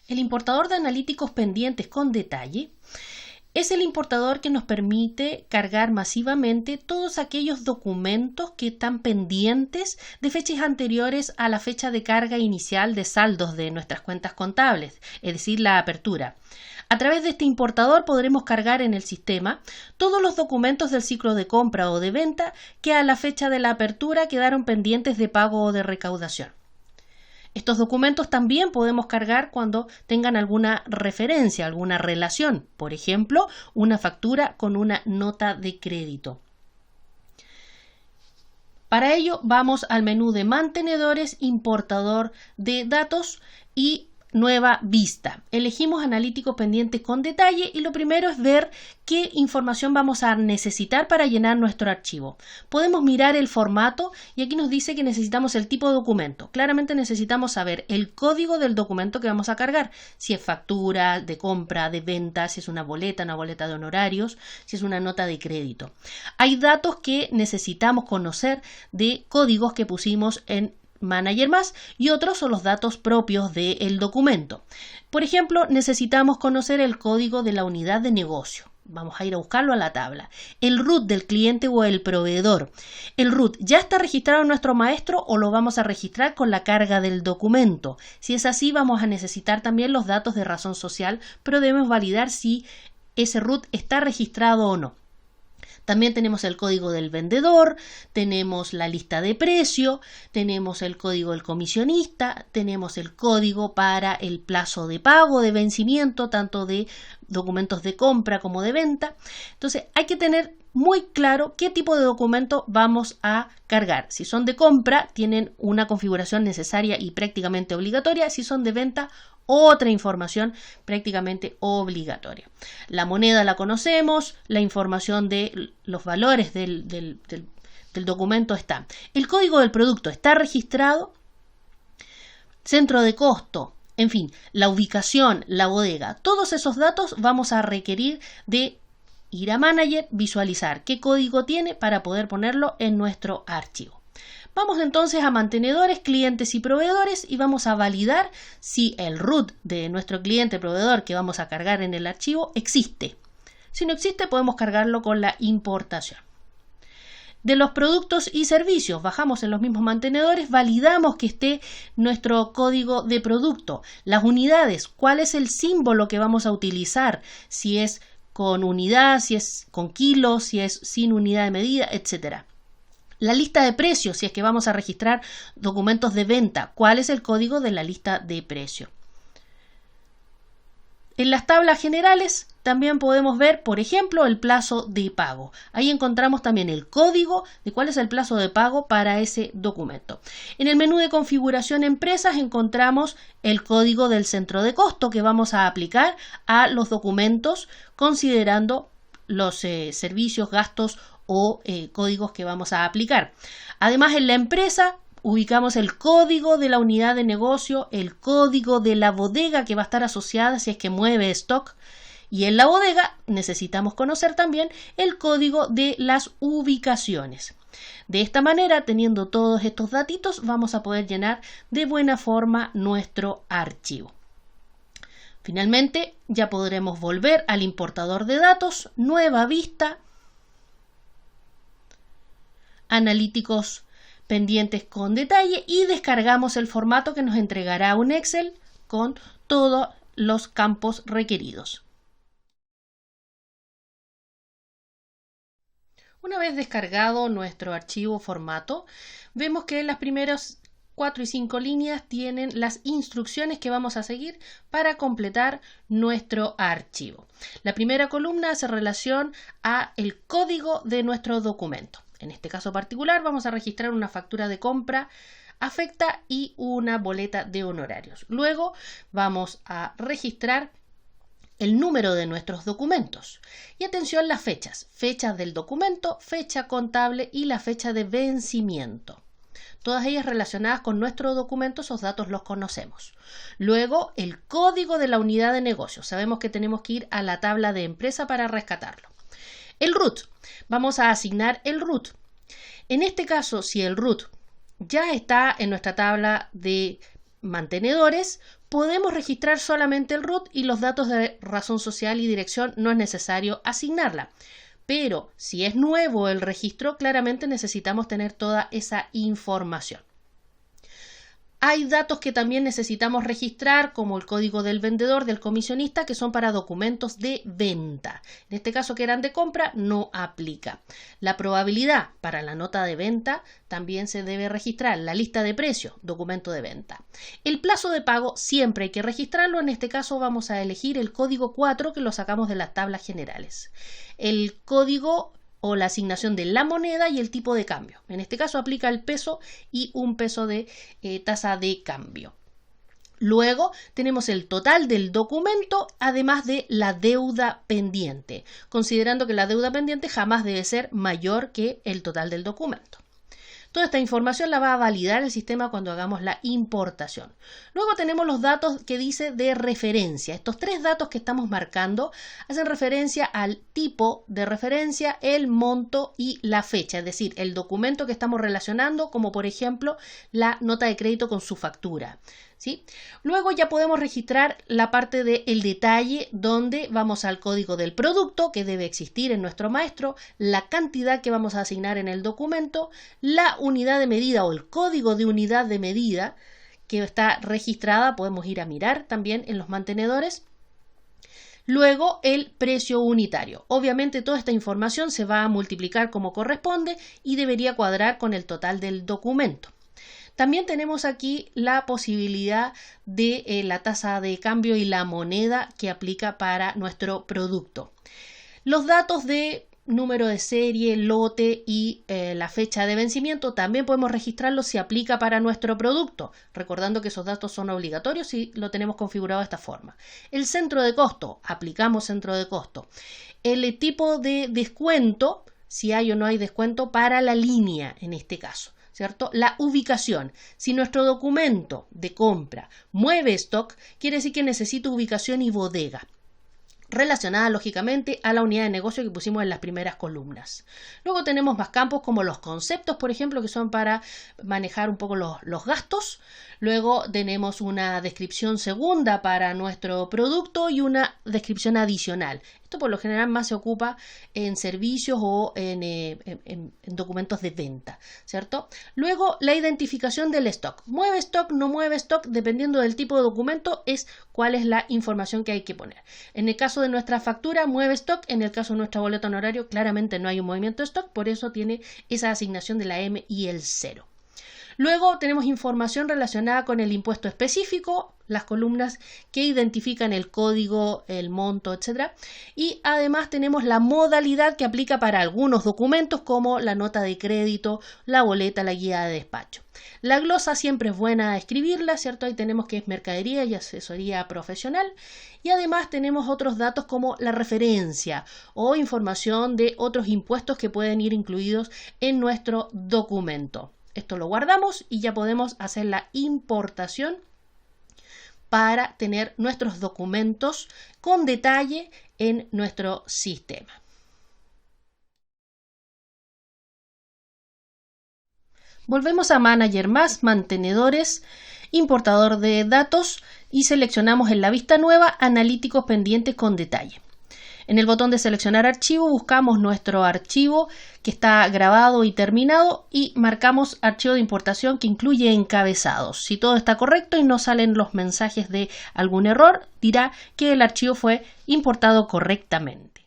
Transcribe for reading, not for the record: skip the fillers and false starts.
El importador de analíticos pendientes con detalle es el importador que nos permite cargar masivamente todos aquellos documentos que están pendientes de fechas anteriores a la fecha de carga inicial de saldos de nuestras cuentas contables, es decir, la apertura. A través de este importador podremos cargar en el sistema todos los documentos del ciclo de compra o de venta que a la fecha de la apertura quedaron pendientes de pago o de recaudación. Estos documentos también podemos cargar cuando tengan alguna referencia, alguna relación, por ejemplo, una factura con una nota de crédito. Para ello vamos al menú de mantenedores, importador de datos y nueva vista. Elegimos analíticos pendientes con detalle y lo primero es ver qué información vamos a necesitar para llenar nuestro archivo. Podemos mirar el formato y aquí nos dice que necesitamos el tipo de documento. Claramente necesitamos saber el código del documento que vamos a cargar, si es factura, de compra, de venta, si es una boleta de honorarios, si es una nota de crédito. Hay datos que necesitamos conocer de códigos que pusimos en Manager Más y otros son los datos propios del documento. Por ejemplo, necesitamos conocer el código de la unidad de negocio. Vamos a ir a buscarlo a la tabla. El root del cliente o el proveedor. ¿El root ya está registrado en nuestro maestro o lo vamos a registrar con la carga del documento? Si es así, vamos a necesitar también los datos de razón social, pero debemos validar si ese root está registrado o no. También tenemos el código del vendedor, tenemos la lista de precio, tenemos el código del comisionista, tenemos el código para el plazo de pago, de vencimiento, tanto de documentos de compra como de venta. Entonces hay que tener muy claro qué tipo de documento vamos a cargar. Si son de compra, tienen una configuración necesaria y prácticamente obligatoria. Si son de venta, otra información prácticamente obligatoria. La moneda la conocemos, la información de los valores del documento está. El código del producto está registrado, centro de costo, en fin, la ubicación, la bodega. Todos esos datos vamos a requerir de ir a Manager, visualizar qué código tiene para poder ponerlo en nuestro archivo. Vamos entonces a mantenedores, clientes y proveedores y vamos a validar si el root de nuestro cliente proveedor que vamos a cargar en el archivo existe. Si no existe, podemos cargarlo con la importación. De los productos y servicios, bajamos en los mismos mantenedores, validamos que esté nuestro código de producto. Las unidades, cuál es el símbolo que vamos a utilizar, si es con unidad, si es con kilos, si es sin unidad de medida, etc. La lista de precios, si es que vamos a registrar documentos de venta, ¿cuál es el código de la lista de precio? En las tablas generales también podemos ver, por ejemplo, el plazo de pago. Ahí encontramos también el código de cuál es el plazo de pago para ese documento. En el menú de configuración empresas encontramos el código del centro de costo que vamos a aplicar a los documentos considerando los servicios, gastos o códigos que vamos a aplicar. Además, en la empresa ubicamos el código de la unidad de negocio, el código de la bodega que va a estar asociada si es que mueve stock, y en la bodega necesitamos conocer también el código de las ubicaciones. De esta manera, teniendo todos estos datitos, vamos a poder llenar de buena forma nuestro archivo. Finalmente, ya podremos volver al importador de datos, nueva vista, analíticos pendientes con detalle y descargamos el formato que nos entregará un Excel con todos los campos requeridos. Una vez descargado nuestro archivo formato, vemos que las primeras 4 y 5 líneas tienen las instrucciones que vamos a seguir para completar nuestro archivo. La primera columna hace relación a el código de nuestro documento. En este caso particular vamos a registrar una factura de compra afecta y una boleta de honorarios. Luego vamos a registrar el número de nuestros documentos. Y atención, las fechas. Fechas del documento, fecha contable y la fecha de vencimiento. Todas ellas relacionadas con nuestro documento, esos datos los conocemos. Luego, el código de la unidad de negocio. Sabemos que tenemos que ir a la tabla de empresa para rescatarlo. El root. Vamos a asignar el root. En este caso, si el root ya está en nuestra tabla de mantenedores, podemos registrar solamente el RUT y los datos de razón social y dirección no es necesario asignarla. Pero si es nuevo el registro, claramente necesitamos tener toda esa información. Hay datos que también necesitamos registrar, como el código del vendedor, del comisionista, que son para documentos de venta. En este caso, que eran de compra, no aplica. La probabilidad para la nota de venta también se debe registrar. La lista de precios, documento de venta. El plazo de pago siempre hay que registrarlo. En este caso vamos a elegir el código 4, que lo sacamos de las tablas generales. El código o la asignación de la moneda y el tipo de cambio. En este caso aplica el peso y un peso de tasa de cambio. Luego tenemos el total del documento, además de la deuda pendiente, considerando que la deuda pendiente jamás debe ser mayor que el total del documento. Toda esta información la va a validar el sistema cuando hagamos la importación. Luego tenemos los datos que dice de referencia. Estos 3 datos que estamos marcando hacen referencia al tipo de referencia, el monto y la fecha, es decir, el documento que estamos relacionando, como por ejemplo la nota de crédito con su factura. ¿Sí? Luego ya podemos registrar la parte del detalle, donde vamos al código del producto que debe existir en nuestro maestro, la cantidad que vamos a asignar en el documento, la unidad de medida o el código de unidad de medida que está registrada, podemos ir a mirar también en los mantenedores. Luego el precio unitario. Obviamente toda esta información se va a multiplicar como corresponde y debería cuadrar con el total del documento. También tenemos aquí la posibilidad de la tasa de cambio y la moneda que aplica para nuestro producto. Los datos de número de serie, lote y la fecha de vencimiento también podemos registrarlos si aplica para nuestro producto, recordando que esos datos son obligatorios si lo tenemos configurado de esta forma. El centro de costo, aplicamos centro de costo. El tipo de descuento, si hay o no hay descuento para la línea en este caso. ¿Cierto? La ubicación. Si nuestro documento de compra mueve stock, quiere decir que necesita ubicación y bodega, relacionada lógicamente a la unidad de negocio que pusimos en las primeras columnas. Luego tenemos más campos como los conceptos, por ejemplo, que son para manejar un poco los gastos. Luego tenemos una descripción segunda para nuestro producto y una descripción adicional. Esto por lo general más se ocupa en servicios o en documentos de venta, ¿cierto? Luego la identificación del stock. Mueve stock, no mueve stock, dependiendo del tipo de documento, es cuál es la información que hay que poner. En el caso de nuestra factura, mueve stock. En el caso de nuestra boleta honorario, claramente no hay un movimiento de stock, por eso tiene esa asignación de la M y el 0. Luego tenemos información relacionada con el impuesto específico, las columnas que identifican el código, el monto, etc. Y además tenemos la modalidad que aplica para algunos documentos como la nota de crédito, la boleta, la guía de despacho. La glosa siempre es buena escribirla, ¿cierto? Ahí tenemos que es mercadería y asesoría profesional. Y además tenemos otros datos como la referencia o información de otros impuestos que pueden ir incluidos en nuestro documento. Esto lo guardamos y ya podemos hacer la importación para tener nuestros documentos con detalle en nuestro sistema. Volvemos a Manager más, mantenedores, importador de datos y seleccionamos en la vista nueva analíticos pendientes con detalle. En el botón de seleccionar archivo buscamos nuestro archivo que está grabado y terminado y marcamos archivo de importación que incluye encabezados. Si todo está correcto y no salen los mensajes de algún error, dirá que el archivo fue importado correctamente.